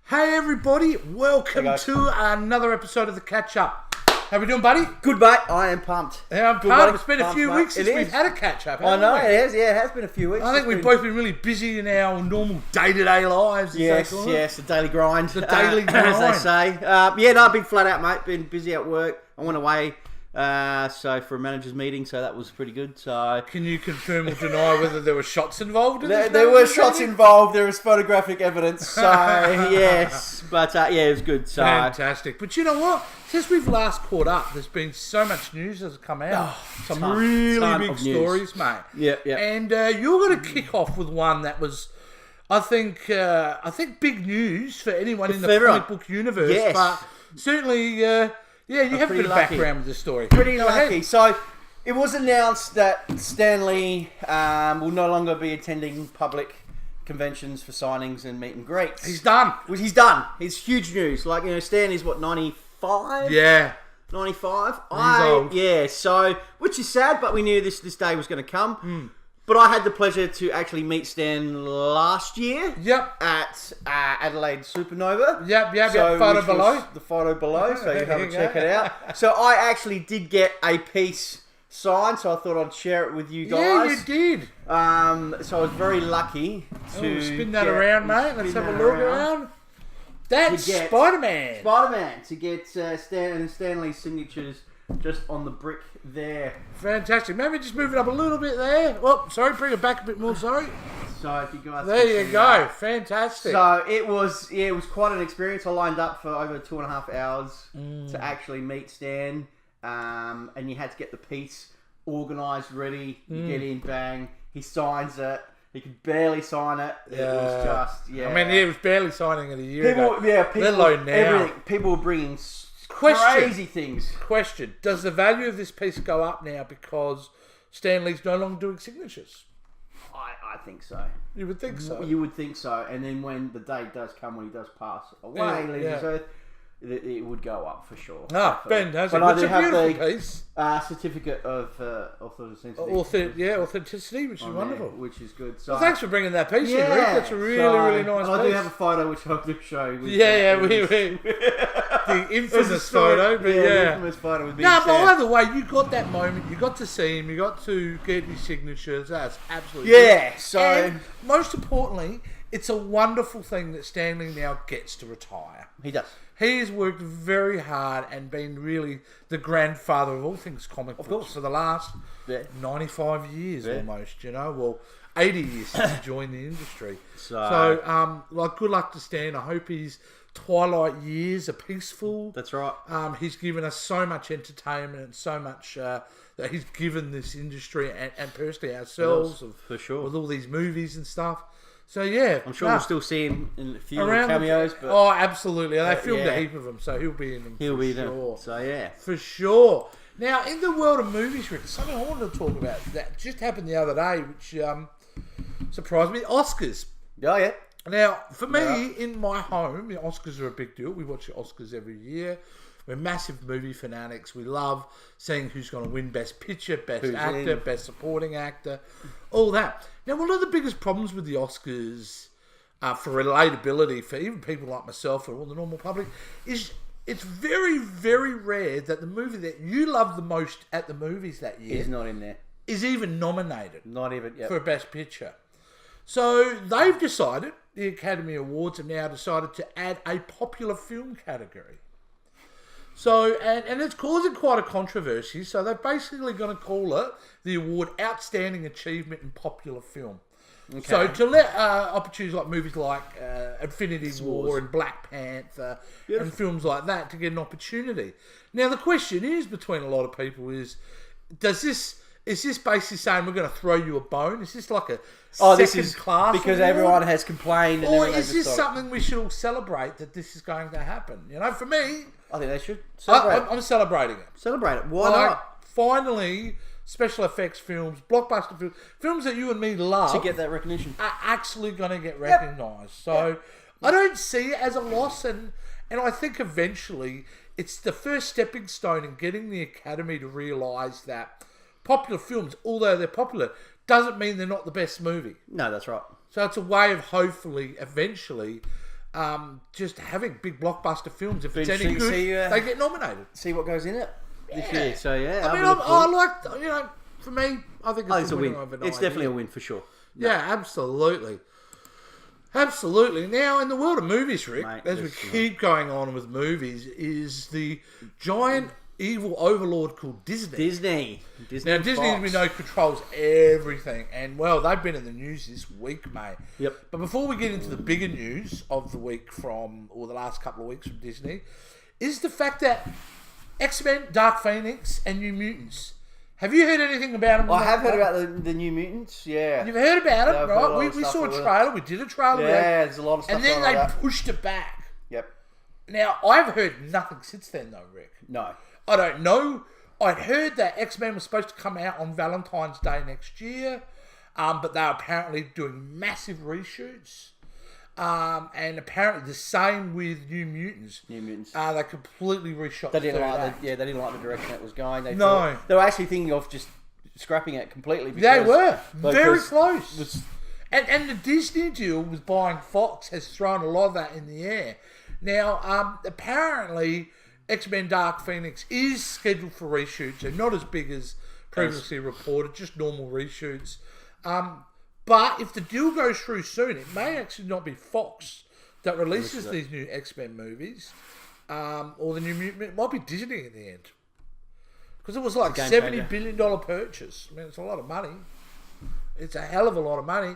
Hey everybody, welcome to another episode of The Catch Up. How we doing, buddy? Good, mate. I am pumped. Yeah, I'm pumped. It's been a few weeks since we've had a catch up. I know, it has. Yeah, it has been a few weeks. I think we've both been really busy in our normal day-to-day lives. Yes, the daily grind. The daily grind. As they say. I've been flat out, mate. Been busy at work. I went away for a manager's meeting, so that was pretty good. So, can you confirm or deny whether there were shots involved in this? There were shots involved. There is photographic evidence. So yes, but it was good. So fantastic. But you know what? Since we've last caught up, there's been so much news that's come out. Some really big stories, mate. Yeah. And you're going to kick off with one that was, I think big news for anyone in the comic book universe. Yes. But certainly. Yeah, you have a bit of background with this story. Pretty lucky. So, it was announced that Stan Lee will no longer be attending public conventions for signings and meet and greets. He's done. He's done. It's huge news. Like, Stan is, 95? Yeah. 95? He's old. Yeah, so, which is sad, but we knew this day was going to come. But I had the pleasure to actually meet Stan last year. Yep. At Adelaide Supernova. Yep. So, photo below. The photo below, so you have to check it out. So I actually did get a piece signed, so I thought I'd share it with you guys. Yeah, you did. So I was very lucky to spin that around, mate. Let's have a look around. That's Spider-Man. To get Stan and Stanley's signatures just on the brick there. Fantastic. Maybe just move it up a little bit there. Oh, sorry, bring it back a bit more, sorry. So if you guys there you go. Fantastic. So it was quite an experience. I lined up for over 2.5 hours to actually meet Stan. And you had to get the piece organised, ready. You get in, bang. He signs it. He could barely sign it. It was just, I mean, he was barely signing it a year ago. People, let alone now. Everything. People were bringing crazy things. Question. Does the value of this piece go up now because Stan Lee's no longer doing signatures? I think so. You would think so. You would think so. And then when the day does come, when he does pass away, leaves this earth, it would go up for sure. Ah, fantastic. But it's a beautiful piece. Certificate of authenticity. Authenticity, which is wonderful. Which is good. So, well, thanks for bringing that piece in, Rick. That's a really nice piece. I do have a photo which I do show. We the infamous photo, but the infamous photo with but either way, you got that moment. You got to see him. You got to get his signatures. That's absolutely good. So and most importantly, it's a wonderful thing that Stanley now gets to retire. He does. He has worked very hard and been really the grandfather of all things comic books for the last 95 years almost, Well, 80 years since he joined the industry. So good luck to Stan. I hope his twilight years are peaceful. That's right. He's given us so much entertainment and so much that he's given this industry and personally ourselves for sure with all these movies and stuff. So yeah, I'm sure we'll still see him in a few around cameos. But absolutely. They filmed a heap of them, so he'll be in them. He'll be sure. there. So yeah, for sure. Now, in the world of movies, Rick, something I wanted to talk about that just happened the other day, which surprised me. Oscars. Oh yeah. Now, for me, in my home, the Oscars are a big deal. We watch the Oscars every year. We're massive movie fanatics. We love seeing who's going to win Best Picture, Best Actor, Best Supporting Actor, all that. Now, one of the biggest problems with the Oscars for relatability for even people like myself or all the normal public is it's very, very rare that the movie that you love the most at the movies that year is not in there. Is even nominated. Not even for a Best Picture. So they've decided, the Academy Awards have now decided to add a popular film category. So, and it's causing quite a controversy. So they're basically going to call it the award Outstanding Achievement in Popular Film. Okay. So to let opportunities like movies like Infinity War and Black Panther and films like that to get an opportunity. Now the question is between a lot of people is this basically saying we're going to throw you a bone? Is this like a second class because award? Everyone has complained? Or is this something we should all celebrate that this is going to happen? For me, I think they should celebrate. I'm celebrating it. Celebrate it. Why not? Finally, special effects films, blockbuster films that you and me love to get that recognition are actually going to get recognised. So I don't see it as a loss, and I think eventually it's the first stepping stone in getting the Academy to realise that popular films, although they're popular, doesn't mean they're not the best movie. No, that's right. So it's a way of hopefully, eventually, just having big blockbuster films. If it's any interesting good, to see, they get nominated. See what goes in it this year. So yeah, I mean, I like, for me, I think it's a win. It's definitely a win for sure. Yeah, absolutely. Absolutely. Now, in the world of movies, Rick, as we keep going on with movies, is the giant evil overlord called Disney. Now, Disney, we know, controls everything. And, well, they've been in the news this week, mate. Yep. But before we get into the bigger news of the week or the last couple of weeks from Disney, is the fact that X-Men, Dark Phoenix, and New Mutants... Have you heard anything about them? I have heard about the New Mutants, yeah. You've heard about it, right? We saw a trailer. We did a trailer. Yeah, there's a lot of stuff. And then they pushed it back. Yep. Now, I've heard nothing since then, though, Rick. No. I don't know. I'd heard that X-Men was supposed to come out on Valentine's Day next year, but they're apparently doing massive reshoots. And apparently the same with New Mutants. They completely reshot. They didn't like they didn't like the direction it was going. They were actually thinking of just scrapping it completely. They were very close. And the Disney deal with buying Fox has thrown a lot of that in the air. Now, apparently, X-Men Dark Phoenix is scheduled for reshoots, and not as big as previously reported, just normal reshoots. But if the deal goes through soon, it may actually not be Fox that releases these new X-Men movies, or the New Mutant. It might be Disney in the end, because it was like $70 billion purchase. I mean, it's a lot of money. It's a hell of a lot of money.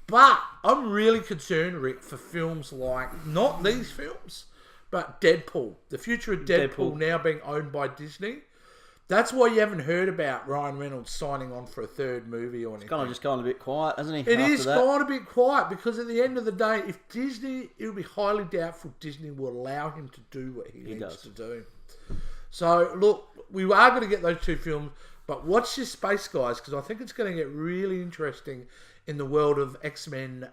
But I'm really concerned, Rick, for films like not these films, but Deadpool. The future of Deadpool now being owned by Disney. That's why you haven't heard about Ryan Reynolds signing on for a third movie or anything. It's kind of just gone a bit quiet, hasn't he? It is gone a bit quiet because at the end of the day, if Disney, it would be highly doubtful Disney will allow him to do what he needs to do. So, look, we are going to get those two films, but watch this space, guys, because I think it's going to get really interesting in the world of X-Men,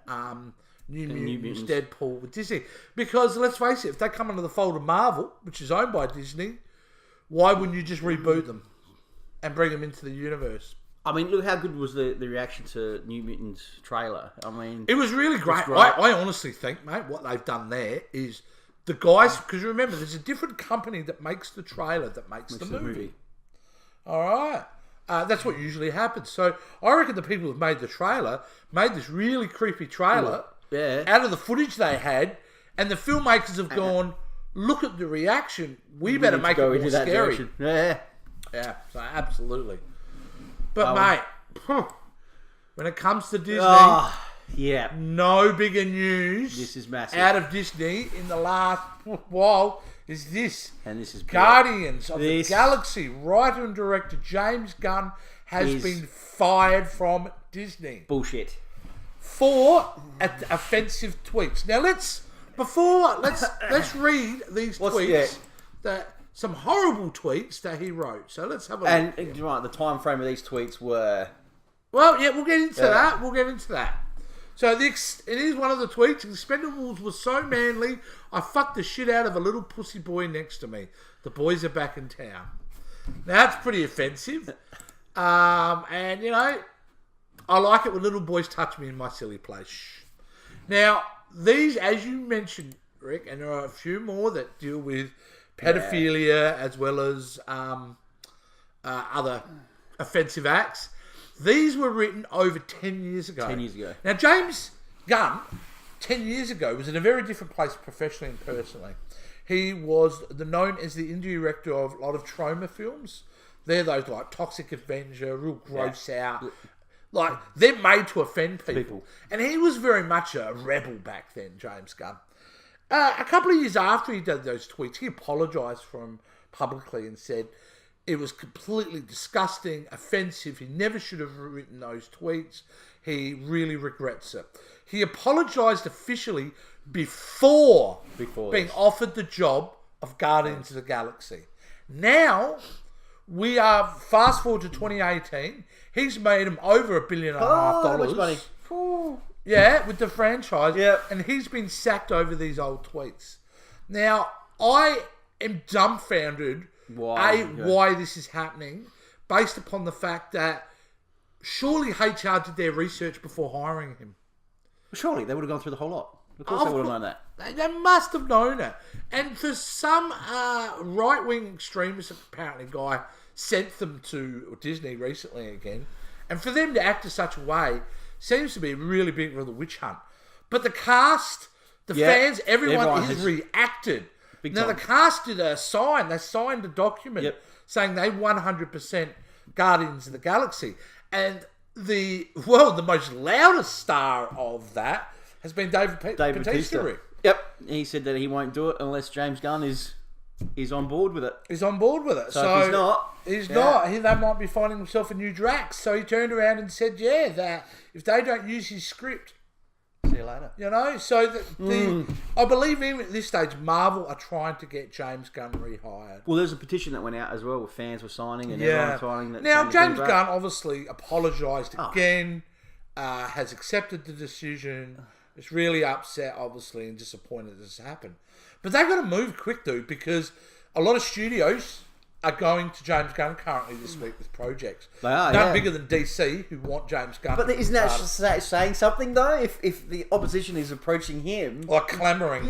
New Mutants, Deadpool with Disney. Because, let's face it, if they come under the fold of Marvel, which is owned by Disney... Why wouldn't you just reboot them and bring them into the universe? I mean, look how good was the reaction to New Mutants trailer. I mean... It was really great. I honestly think, mate, what they've done there is the guys... Because remember, there's a different company that makes the trailer that makes the movie. All right. That's what usually happens. So I reckon the people who've made the trailer made this really creepy trailer out of the footage they had, and the filmmakers have gone... Look at the reaction. We better make it more scary. Yeah. So absolutely. But mate, when it comes to Disney, no bigger news. This is massive. Out of Disney in the last while is this. And this is Guardians of the Galaxy writer and director James Gunn has been fired from Disney. Bullshit. For offensive tweets. Now let's read these tweets. Some horrible tweets that he wrote. So let's have a look. And right, the time frame of these tweets were... Well, yeah, we'll get into that. So it is one of the tweets. Expendables was so manly, I fucked the shit out of a little pussy boy next to me. The boys are back in town. Now, that's pretty offensive. And, I like it when little boys touch me in my silly place. Now... These, as you mentioned, Rick, and there are a few more that deal with pedophilia as well as other offensive acts. These were written over 10 years ago. 10 years ago. Now, James Gunn, 10 years ago, was in a very different place professionally and personally. He was known as the indie director of a lot of trauma films. They're those like Toxic Avenger, real gross out... Like, they're made to offend people. And he was very much a rebel back then, James Gunn. A couple of years after he did those tweets, he apologised for them publicly and said it was completely disgusting, offensive. He never should have written those tweets. He really regrets it. He apologised officially before being offered the job of Guardians of the Galaxy. Now... We are fast forward to 2018. He's made him over $1.5 billion. Much money. Yeah, with the franchise. Yeah. And he's been sacked over these old tweets. Now, I am dumbfounded why this is happening, based upon the fact that surely HR did their research before hiring him. Surely they would have gone through the whole lot. Of course they would have known that. They must have known it. And for some right-wing extremist, apparently, guy sent them to Disney recently again. And for them to act in such a way seems to be really big for the witch hunt. But the cast, the fans, everyone has reacted. Now, the cast did a sign. They signed a document saying they 100% Guardians of the Galaxy. And the most loudest star of that has been David Bautista, Rick. Yep. He said that he won't do it unless James Gunn is on board with it. He's on board with it. So if he's not... They might be finding himself a new Drax. So he turned around and said, that if they don't use his script... See you later. You know, so I believe even at this stage, Marvel are trying to get James Gunn rehired. Well, there's a petition that went out as well, where fans were signing and everyone signing. That now, James Gunn obviously apologised again, has accepted the decision. Is really upset, obviously, and disappointed this has happened. But they've got to move quick, dude, because a lot of studios are going to James Gunn currently this week with projects. They are, None bigger than DC, who want James Gunn. But isn't that saying something, though? If the opposition is approaching him... Like clamouring.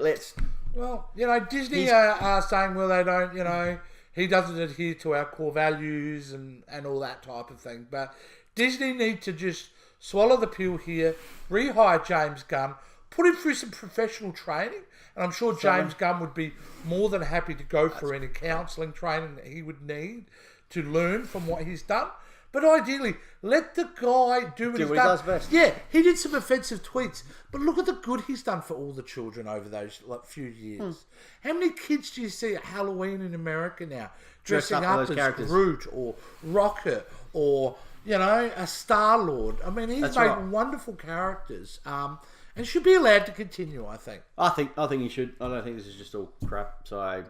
Let's... Well, Disney are saying, well, they don't, he doesn't adhere to our core values and all that type of thing. But Disney need to just swallow the pill here, rehire James Gunn, put him through some professional training, and I'm sure James Gunn would be more than happy to go through any counselling training that he would need to learn from what he's done. But ideally, let the guy do what he does best. Yeah, he did some offensive tweets, but look at the good he's done for all the children over those few years. How many kids do you see at Halloween in America now dressing up as Groot or Rocket or a Star-Lord? I mean, he's made wonderful characters. And should be allowed to continue, I think. I think he should. I don't think this is just all crap. So I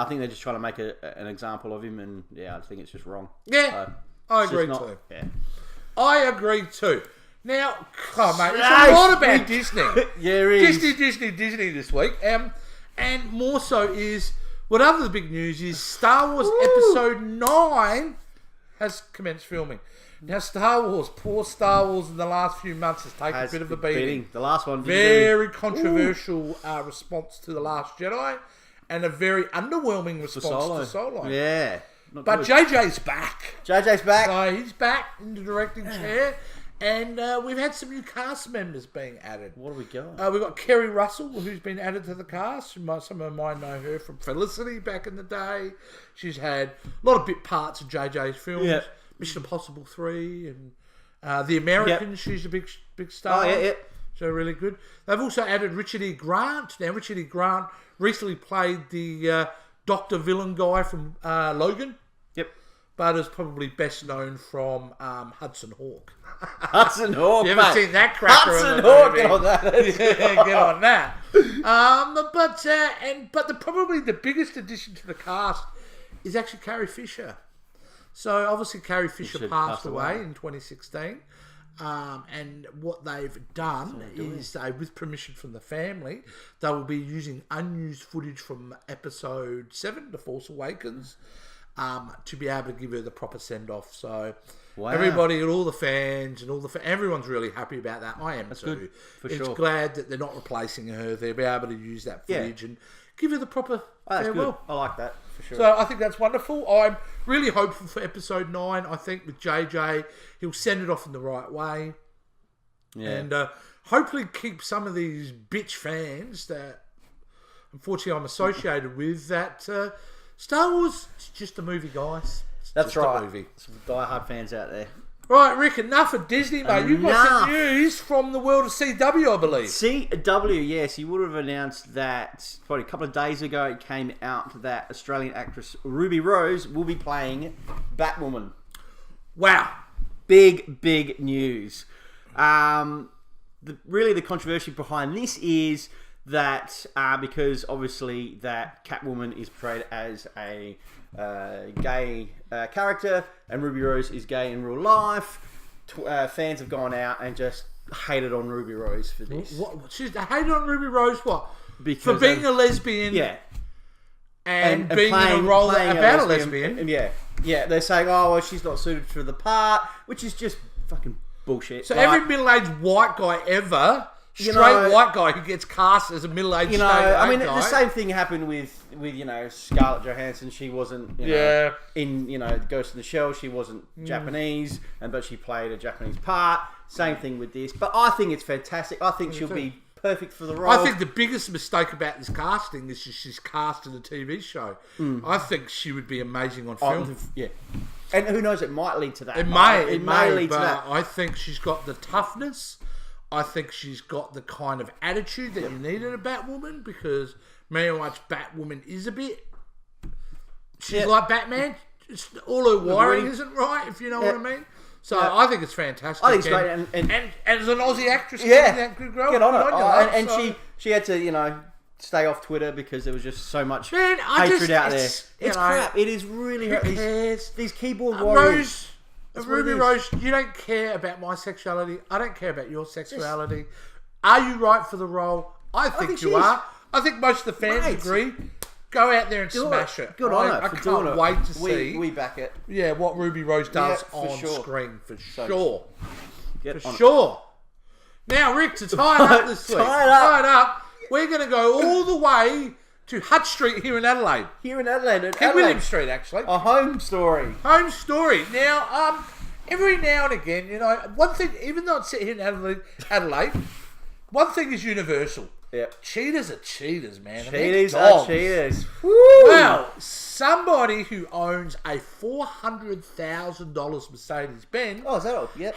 think they're just trying to make an example of him, and I think it's just wrong. Yeah, so, I agree too. Yeah. I agree too. Now, mate, it's a lot about Disney. Yeah, it is. Disney this week. And more so is, what other big news is Star Wars Episode 9 has commenced filming. Now, poor Star Wars in the last few months has taken a bit of a beating. The last one. Very controversial response to The Last Jedi and a very underwhelming response to Solo. Yeah. But JJ's back. JJ's back. So he's back in the directing chair. And we've had some new cast members being added. What have we got? We've got Kerry Russell, who's been added to the cast. Some of them might know her from Felicity back in the day. She's had a lot of bit parts in JJ's films. Yeah. Mission Impossible 3 and The Americans. She's a big star. Oh, yeah. So really good. They've also added Richard E. Grant. Now, Richard E. Grant recently played the Dr. Villain guy from Logan. Yep. But is probably best known from Hudson Hawk. Hudson Hawk, You haven't seen that cracker Hudson in the Hawk, movie. get on that. Get on that. But probably the biggest addition to the cast is actually Carrie Fisher. So obviously Carrie Fisher passed away in 2016. And what they've done is, with permission from the family, they will be using unused footage from episode 7, The Force Awakens, to be able to give her the proper send-off. So everybody, all the fans and everyone's really happy about that. I am too. Good, for sure. Glad that they're not replacing her. They'll be able to use that footage and give her the proper farewell. Good. I like that, for sure. So I think that's wonderful. I'm really hopeful for episode 9. I think with JJ, he'll send it off in the right way. Yeah. And hopefully keep some of these bitch fans that unfortunately I'm associated with, that Star Wars is just a movie, guys. That's right. A movie. Some die-hard fans out there. Right, Rick, enough of Disney, mate. You've got some news from the world of CW, I believe. CW, yes. He would have announced that probably a couple of days ago. It came out that Australian actress Ruby Rose will be playing Batwoman. Wow. Big news. Really the controversy behind this is that because obviously that Catwoman is portrayed as a gay character and Ruby Rose is gay in real life, fans have gone out and just hated on Ruby Rose for this. What? She's hated on Ruby Rose what? Because for being a lesbian. Yeah. And being in a role about a lesbian. Yeah. They're saying, oh, well, she's not suited for the part, which is just fucking bullshit. So every middle-aged white guy ever straight white guy who gets cast as a middle-aged straight I mean, guy. the same thing happened with Scarlett Johansson. She wasn't, in Ghost in the Shell. She wasn't Japanese, but she played a Japanese part. Same thing with this, but I think it's fantastic. I think she'll be perfect for the role. I think the biggest mistake about this casting is she's cast in a TV show. I think she would be amazing on film. And who knows? It might lead to that. It may lead to that. I think she's got the toughness. I think she's got the kind of attitude that you need in a Batwoman, because very much Batwoman is a bit... She's like Batman. It's, all her wiring isn't right, if you know what I mean. So I think it's fantastic. I think it's great. And as an Aussie actress, get on it. And she had to, stay off Twitter because there was just so much hatred out there. It's crap. It is really... These keyboard warriors... Ruby Rose, you don't care about my sexuality. I don't care about your sexuality. Are you right for the role? I think you are. I think most of the fans agree. Go out there and smash it. Good on her. I can't wait to see. We back it. Yeah, what Ruby Rose does on screen for sure. For sure. Now, Rick, to tie it up this week. Tie it up. We're going to go all the way to Hutt Street here in Adelaide. William Street, actually. A home story. Home story. Now, every now and again, one thing, even though it's set here in Adelaide, one thing is universal. Yep. Cheaters are cheaters, man. Cheaters are cheaters. Woo! Well, somebody who owns a $400,000 Mercedes-Benz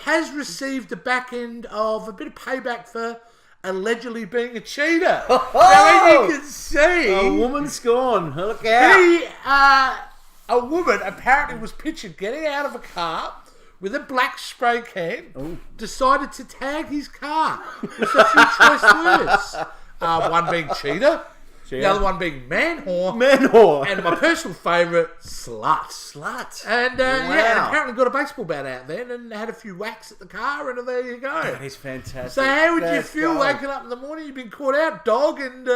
has received the back end of a bit of payback for allegedly being a cheater. Now, as you can see... A woman scorn. Look out. A woman apparently was pictured getting out of a car with a black spray can, decided to tag his car with a few choice words. One being cheater, the other one being man whore, and my personal favourite, slut. And and apparently got a baseball bat out then and had a few whacks at the car, and there you go. That is fantastic. So how would you feel waking up in the morning, you've been caught out, dog, and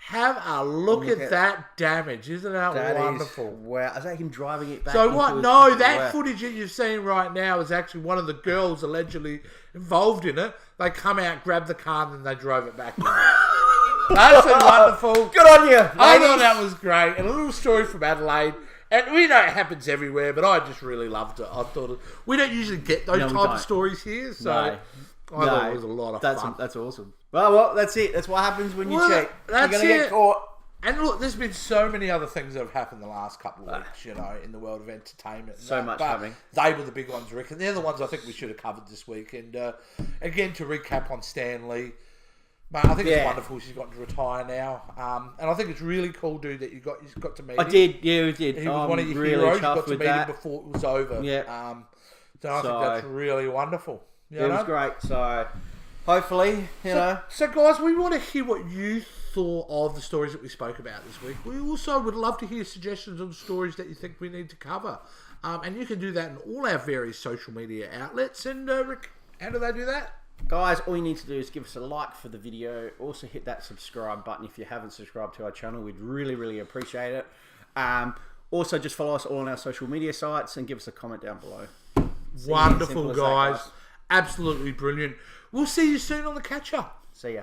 have a look at that damage. Isn't that wonderful? Wow. Is that him driving it back? So what? No, that footage that you're seeing right now is actually one of the girls allegedly involved in it. They come out, grab the car, and then they drove it back. That's wonderful. Good on you, ladies. I thought that was great. And a little story from Adelaide. And we know it happens everywhere, but I just really loved it. I thought we don't usually get those type of stories here, so I thought it was a lot of fun. That's awesome. Well, that's it. That's what happens when you cheat. You're going to get caught. And look, there's been so many other things that have happened the last couple of weeks, in the world of entertainment. So much happening. They were the big ones, Rick, and they're the ones I think we should have covered this week. And again, to recap on Stan Lee, mate, I think it's wonderful she's got to retire now. And I think it's really cool, dude, that you got to meet him. I did, we did. He was one of your really heroes. You got to meet him before it was over. Yeah. So I think that's really wonderful. It was great. So hopefully, So guys, we want to hear what you thought of the stories that we spoke about this week. We also would love to hear suggestions on stories that you think we need to cover. And you can do that in all our various social media outlets. And Rick, how do they do that? Guys, all you need to do is give us a like for the video. Also hit that subscribe button if you haven't subscribed to our channel. We'd really, really appreciate it. Also, just follow us all on our social media sites and give us a comment down below. Wonderful, guys. Absolutely brilliant. We'll see you soon on the catch-up. See ya.